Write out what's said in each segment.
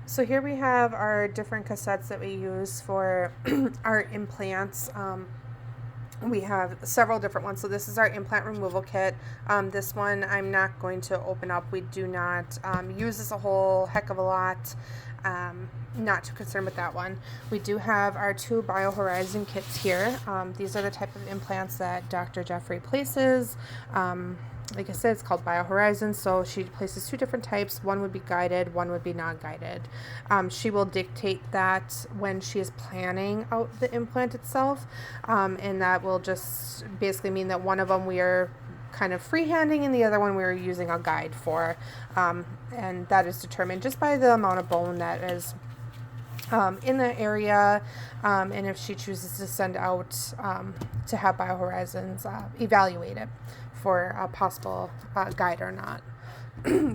So here we have our different cassettes that we use for our implants. We have several different ones. So this is our implant removal kit. This one I'm not going to open up. We do not use this a whole heck of a lot. Not too concerned with that one. We do have our two BioHorizon kits here. These are the type of implants that Dr. Jeffrey places. Like I said, it's called BioHorizon, so she places two different types. One would be guided, one would be non-guided. She will dictate that when she is planning out the implant itself, and that will just basically mean that one of them we are kind of freehanding and the other one we're using a guide for, and that is determined just by the amount of bone that is in the area, and if she chooses to send out to have BioHorizons evaluate it for a possible guide or not.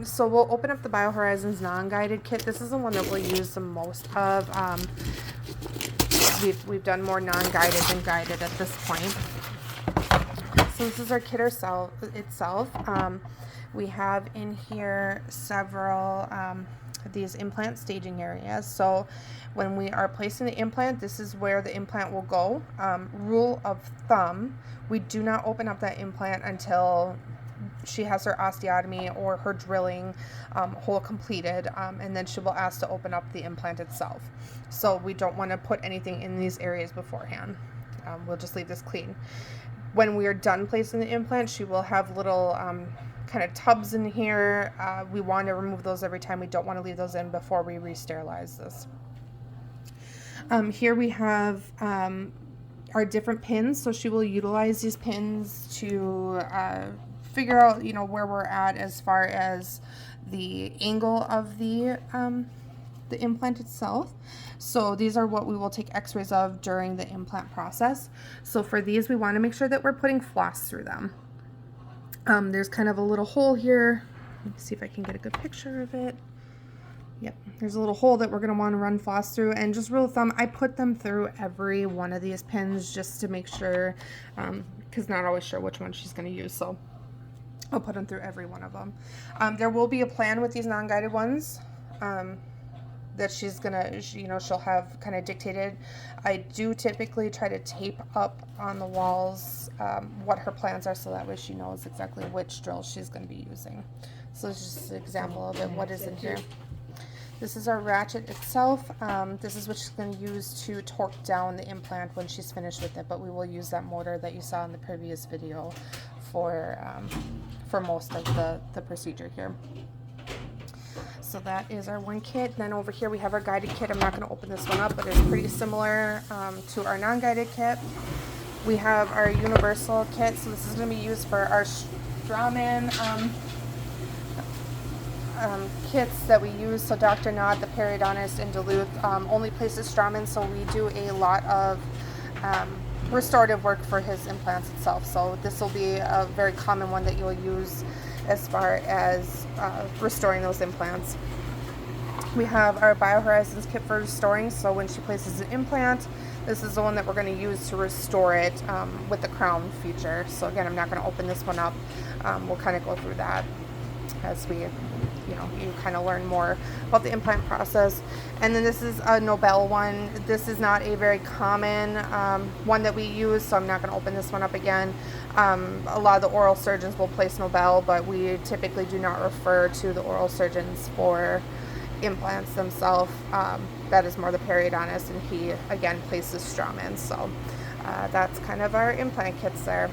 So we'll open up the BioHorizons non-guided kit. This is the one that we'll use the most of. We've done more non-guided than guided at this point. So this is our kit itself. We have in here several these implant staging areas. So when we are placing the implant, this is where the implant will go. Rule of thumb, we do not open up that implant until she has her osteotomy or her drilling hole completed, and then she will ask to open up the implant itself. So we don't want to put anything in these areas beforehand. We'll just leave this clean. When we are done placing the implant, she will have little kind of tubs in here. We want to remove those every time. We don't want to leave those in before we re-sterilize this. Here we have our different pins. So she will utilize these pins to figure out, where we're at as far as the angle of the implant itself. So these are what we will take x-rays of during the implant process. So for these, we want to make sure that we're putting floss through them. There's kind of a little hole here. Let's see if I can get a good picture of it. Yep, there's a little hole that we're going to want to run floss through, and just rule of thumb, I put them through every one of these pins just to make sure, because not always sure which one she's going to use, so I'll put them through every one of them. There will be a plan with these non-guided ones that she's gonna, she'll have kind of dictated. I do typically try to tape up on the walls what her plans are, so that way she knows exactly which drill she's going to be using. So this is just an example of it, what is in here. This is our ratchet itself. This is what she's going to use to torque down the implant when she's finished with it, but we will use that motor that you saw in the previous video for most of the procedure here. So that is our one kit. Then over here we have our guided kit. I'm not going to open this one up, but it's pretty similar to our non-guided kit. We have our universal kit. So this is going to be used for our Straumann kits that we use. So Dr. Nod, the periodontist in Duluth, only places Straumann, so we do a lot of restorative work for his implants itself. So this will be a very common one that you'll use as far as restoring those implants. We have our BioHorizons kit for restoring. So when she places an implant, this is the one that we're going to use to restore it with the crown feature. So again, I'm not going to open this one up. We'll kind of go through that as we, you kind of learn more about the implant process. And then this is a Nobel one. This is not a very common one that we use, so I'm not going to open this one up again. A lot of the oral surgeons will place Nobel, but we typically do not refer to the oral surgeons for implants themselves. That is more the periodontist, and he, again, places Straumann. So that's kind of our implant kits there.